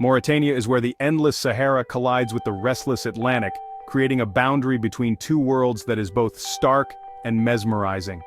Mauritania is where the endless Sahara collides with the restless Atlantic, creating a boundary between two worlds that is both stark and mesmerizing.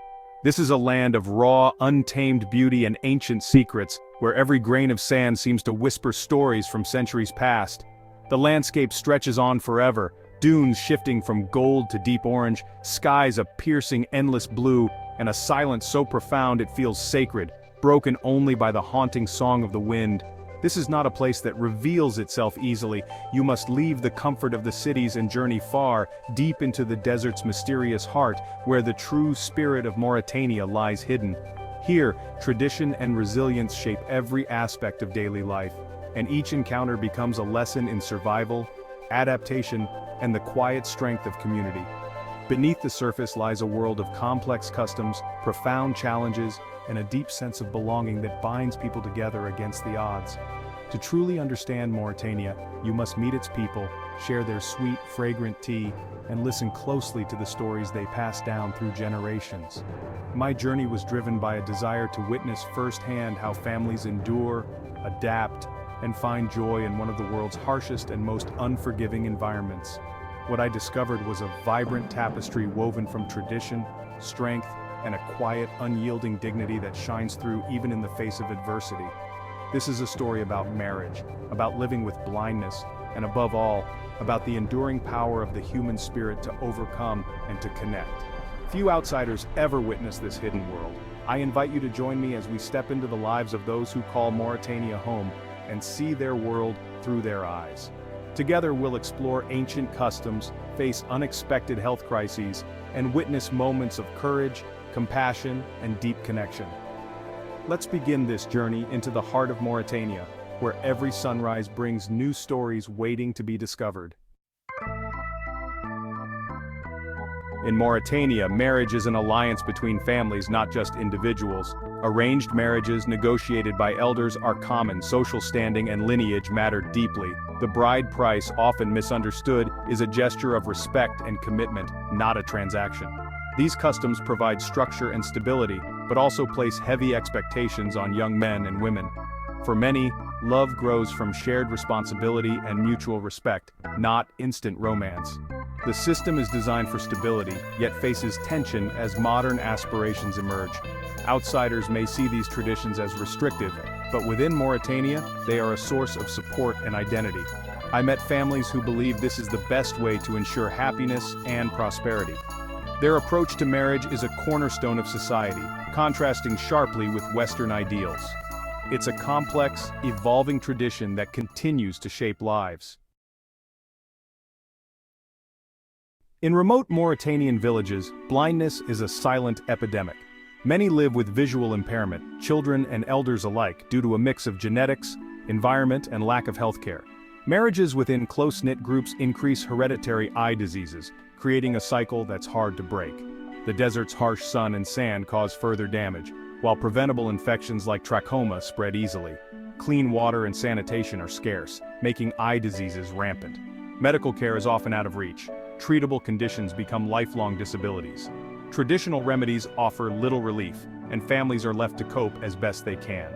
This is a land of raw, untamed beauty and ancient secrets, where every grain of sand seems to whisper stories from centuries past. The landscape stretches on forever, dunes shifting from gold to deep orange, skies a piercing endless blue, and a silence so profound it feels sacred, broken only by the haunting song of the wind. This is not a place that reveals itself easily. You must leave the comfort of the cities and journey far, deep into the desert's mysterious heart, where the true spirit of Mauritania lies hidden. Here, tradition and resilience shape every aspect of daily life, and each encounter becomes a lesson in survival, adaptation, and the quiet strength of community. Beneath the surface lies a world of complex customs, profound challenges, and a deep sense of belonging that binds people together against the odds. To truly understand Mauritania, you must meet its people, share their sweet, fragrant tea, and listen closely to the stories they pass down through generations. My journey was driven by a desire to witness firsthand how families endure, adapt, and find joy in one of the world's harshest and most unforgiving environments. What I discovered was a vibrant tapestry woven from tradition, strength, and a quiet, unyielding dignity that shines through even in the face of adversity. This is a story about marriage, about living with blindness, and above all, about the enduring power of the human spirit to overcome and to connect. Few outsiders ever witness this hidden world. I invite you to join me as we step into the lives of those who call Mauritania home and see their world through their eyes. Together we'll explore ancient customs, face unexpected health crises, and witness moments of courage, compassion, and deep connection. Let's begin this journey into the heart of Mauritania, where every sunrise brings new stories waiting to be discovered. In Mauritania, marriage is an alliance between families, not just individuals. Arranged marriages negotiated by elders are common. Social standing and lineage matter deeply. The bride price, often misunderstood, is a gesture of respect and commitment, not a transaction. These customs provide structure and stability, but also place heavy expectations on young men and women. For many, love grows from shared responsibility and mutual respect, not instant romance. The system is designed for stability, yet faces tension as modern aspirations emerge. Outsiders may see these traditions as restrictive, but within Mauritania, they are a source of support and identity. I met families who believe this is the best way to ensure happiness and prosperity. Their approach to marriage is a cornerstone of society, contrasting sharply with Western ideals. It's a complex, evolving tradition that continues to shape lives. In remote Mauritanian villages, blindness is a silent epidemic. Many live with visual impairment, children and elders alike, due to a mix of genetics, environment, and lack of healthcare. Marriages within close-knit groups increase hereditary eye diseases, creating a cycle that's hard to break. The desert's harsh sun and sand cause further damage, while preventable infections like trachoma spread easily. Clean water and sanitation are scarce, making eye diseases rampant. Medical care is often out of reach. Treatable conditions become lifelong disabilities. Traditional remedies offer little relief, and families are left to cope as best they can.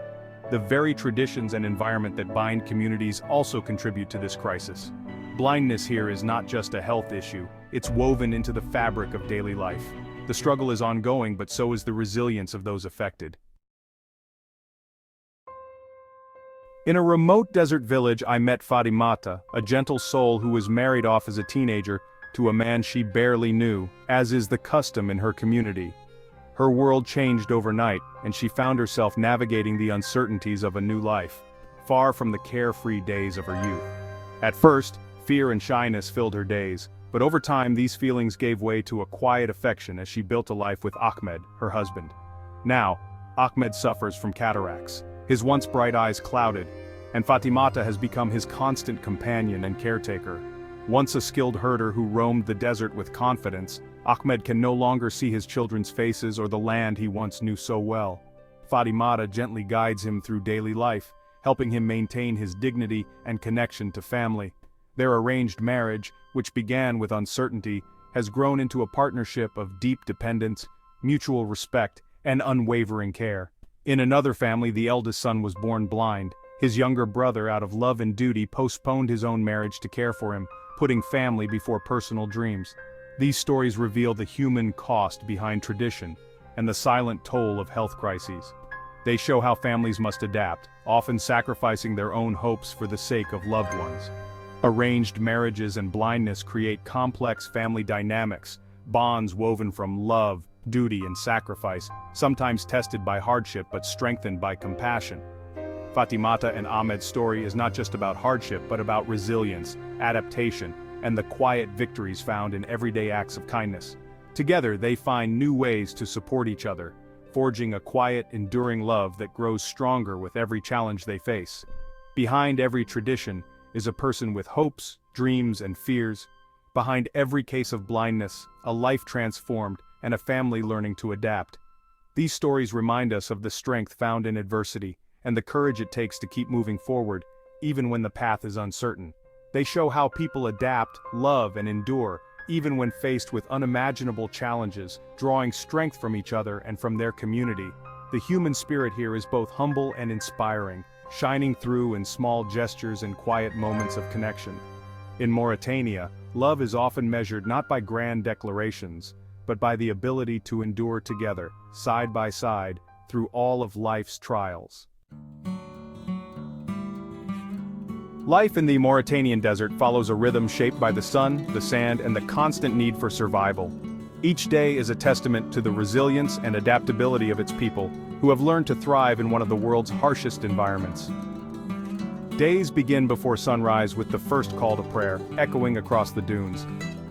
The very traditions and environment that bind communities also contribute to this crisis. Blindness here is not just a health issue, it's woven into the fabric of daily life. The struggle is ongoing, but so is the resilience of those affected. In a remote desert village, I met Fatimata, a gentle soul who was married off as a teenager to a man she barely knew, as is the custom in her community. Her world changed overnight, and she found herself navigating the uncertainties of a new life, far from the carefree days of her youth. At first, fear and shyness filled her days, but over time these feelings gave way to a quiet affection as she built a life with Ahmed, her husband. Now, Ahmed suffers from cataracts, his once bright eyes clouded, and Fatimata has become his constant companion and caretaker. Once a skilled herder who roamed the desert with confidence, Ahmed can no longer see his children's faces or the land he once knew so well. Fatimata gently guides him through daily life, helping him maintain his dignity and connection to family. Their arranged marriage, which began with uncertainty, has grown into a partnership of deep dependence, mutual respect, and unwavering care. In another family, the eldest son was born blind, His younger brother, out of love and duty, postponed his own marriage to care for him, putting family before personal dreams. These stories reveal the human cost behind tradition and the silent toll of health crises. They show how families must adapt, often sacrificing their own hopes for the sake of loved ones. Arranged marriages and blindness create complex family dynamics, bonds woven from love, duty, and sacrifice, sometimes tested by hardship but strengthened by compassion. Fatimata and Ahmed's story is not just about hardship but about resilience, adaptation, and the quiet victories found in everyday acts of kindness. Together they find new ways to support each other, forging a quiet, enduring love that grows stronger with every challenge they face. Behind every tradition is a person with hopes, dreams, and fears. Behind every case of blindness, a life transformed, and a family learning to adapt. These stories remind us of the strength found in adversity, and the courage it takes to keep moving forward, even when the path is uncertain. They show how people adapt, love, and endure, even when faced with unimaginable challenges, drawing strength from each other and from their community. The human spirit here is both humble and inspiring, shining through in small gestures and quiet moments of connection. In Mauritania, love is often measured not by grand declarations, but by the ability to endure together, side by side, through all of life's trials. Life in the Mauritanian desert follows a rhythm shaped by the sun, the sand, and the constant need for survival. Each day is a testament to the resilience and adaptability of its people, who have learned to thrive in one of the world's harshest environments. Days begin before sunrise with the first call to prayer, echoing across the dunes.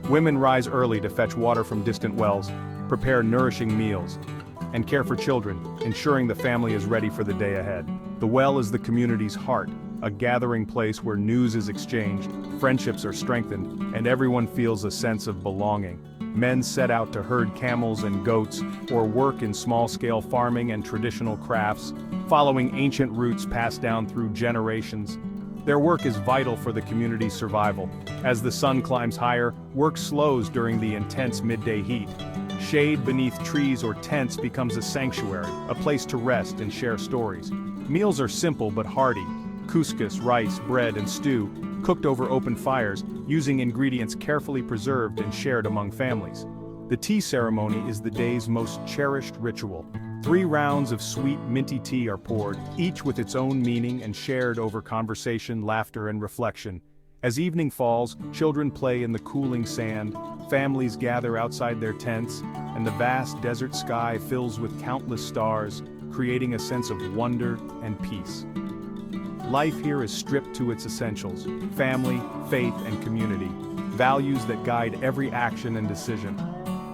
Women rise early to fetch water from distant wells, prepare nourishing meals, and care for children, ensuring the family is ready for the day ahead. The well is the community's heart, a gathering place where news is exchanged, friendships are strengthened, and everyone feels a sense of belonging. Men set out to herd camels and goats, or work in small-scale farming and traditional crafts, following ancient routes passed down through generations. Their work is vital for the community's survival. As the sun climbs higher, work slows during the intense midday heat. Shade beneath trees or tents becomes a sanctuary, a place to rest and share stories. Meals are simple but hearty: couscous, rice, bread, and stew, cooked over open fires, using ingredients carefully preserved and shared among families. The tea ceremony is the day's most cherished ritual. 3 rounds of sweet, minty tea are poured, each with its own meaning and shared over conversation, laughter, and reflection. As evening falls, children play in the cooling sand, families gather outside their tents, and the vast desert sky fills with countless stars, creating a sense of wonder and peace. Life here is stripped to its essentials: family, faith, and community, values that guide every action and decision.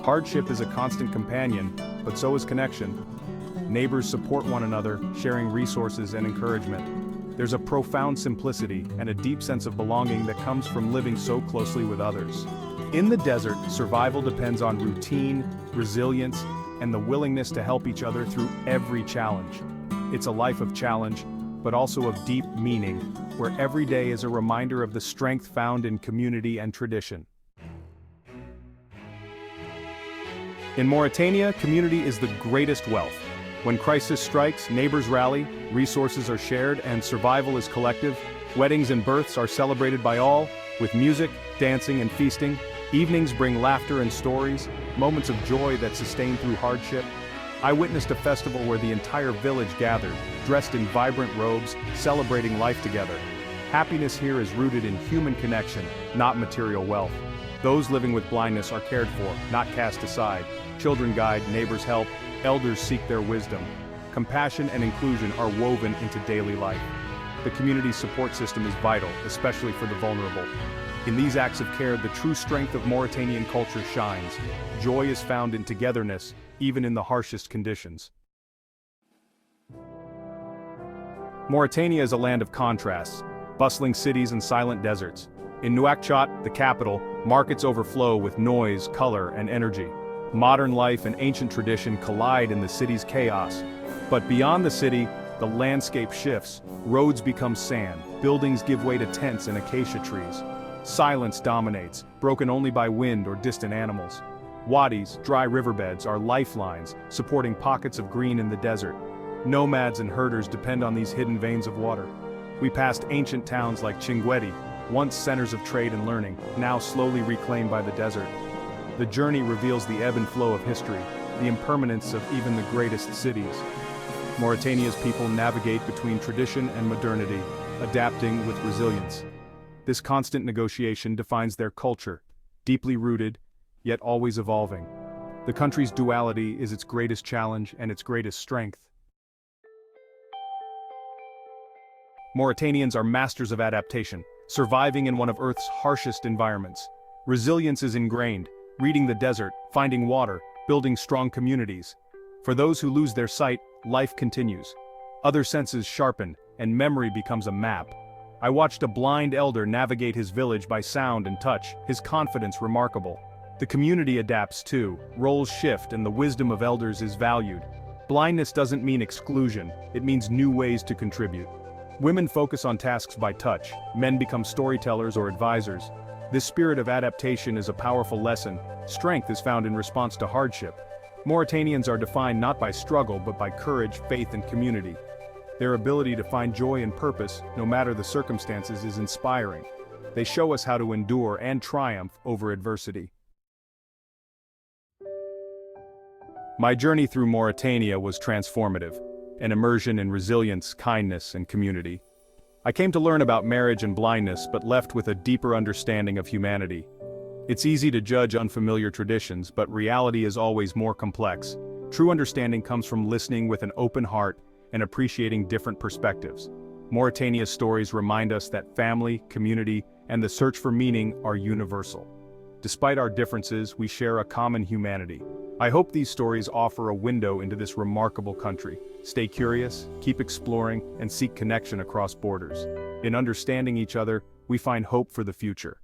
Hardship is a constant companion, but so is connection. Neighbors support one another, sharing resources and encouragement. There's a profound simplicity and a deep sense of belonging that comes from living so closely with others. In the desert, survival depends on routine, resilience, and the willingness to help each other through every challenge. It's a life of challenge, but also of deep meaning, where every day is a reminder of the strength found in community and tradition. In Mauritania, community is the greatest wealth. When crisis strikes, neighbors rally, resources are shared, and survival is collective. Weddings and births are celebrated by all, with music, dancing, and feasting. Evenings bring laughter and stories, moments of joy that sustain through hardship. I witnessed a festival where the entire village gathered, dressed in vibrant robes, celebrating life together. Happiness here is rooted in human connection, not material wealth. Those living with blindness are cared for, not cast aside. Children guide, neighbors help, elders seek their wisdom. Compassion and inclusion are woven into daily life. The community's support system is vital, especially for the vulnerable. In these acts of care, the true strength of Mauritanian culture shines. Joy is found in togetherness, even in the harshest conditions. Mauritania is a land of contrasts, bustling cities and silent deserts. In Nouakchott, the capital, markets overflow with noise, color, and energy. Modern life and ancient tradition collide in the city's chaos. But beyond the city, the landscape shifts. Roads become sand, buildings give way to tents and acacia trees. Silence dominates, broken only by wind or distant animals. Wadis, dry riverbeds, are lifelines, supporting pockets of green in the desert. Nomads and herders depend on these hidden veins of water. We passed ancient towns like Chinguetti, once centers of trade and learning, now slowly reclaimed by the desert. The journey reveals the ebb and flow of history, the impermanence of even the greatest cities. Mauritania's people navigate between tradition and modernity, adapting with resilience. This constant negotiation defines their culture, deeply rooted, yet always evolving. The country's duality is its greatest challenge and its greatest strength. Mauritanians are masters of adaptation, surviving in one of Earth's harshest environments. Resilience is ingrained, reading the desert, finding water, building strong communities. For those who lose their sight, life continues. Other senses sharpen, and memory becomes a map. I watched a blind elder navigate his village by sound and touch, his confidence remarkable. The community adapts too, roles shift and the wisdom of elders is valued. Blindness doesn't mean exclusion, it means new ways to contribute. Women focus on tasks by touch, men become storytellers or advisors. This spirit of adaptation is a powerful lesson. Strength is found in response to hardship. Mauritanians are defined not by struggle but by courage, faith and community. Their ability to find joy and purpose, no matter the circumstances, is inspiring. They show us how to endure and triumph over adversity. My journey through Mauritania was transformative, an immersion in resilience, kindness, and community. I came to learn about marriage and blindness but left with a deeper understanding of humanity. It's easy to judge unfamiliar traditions, but reality is always more complex. True understanding comes from listening with an open heart and appreciating different perspectives. Mauritania's stories remind us that family, community, and the search for meaning are universal. Despite our differences, we share a common humanity. I hope these stories offer a window into this remarkable country. Stay curious, keep exploring, and seek connection across borders. In understanding each other, we find hope for the future.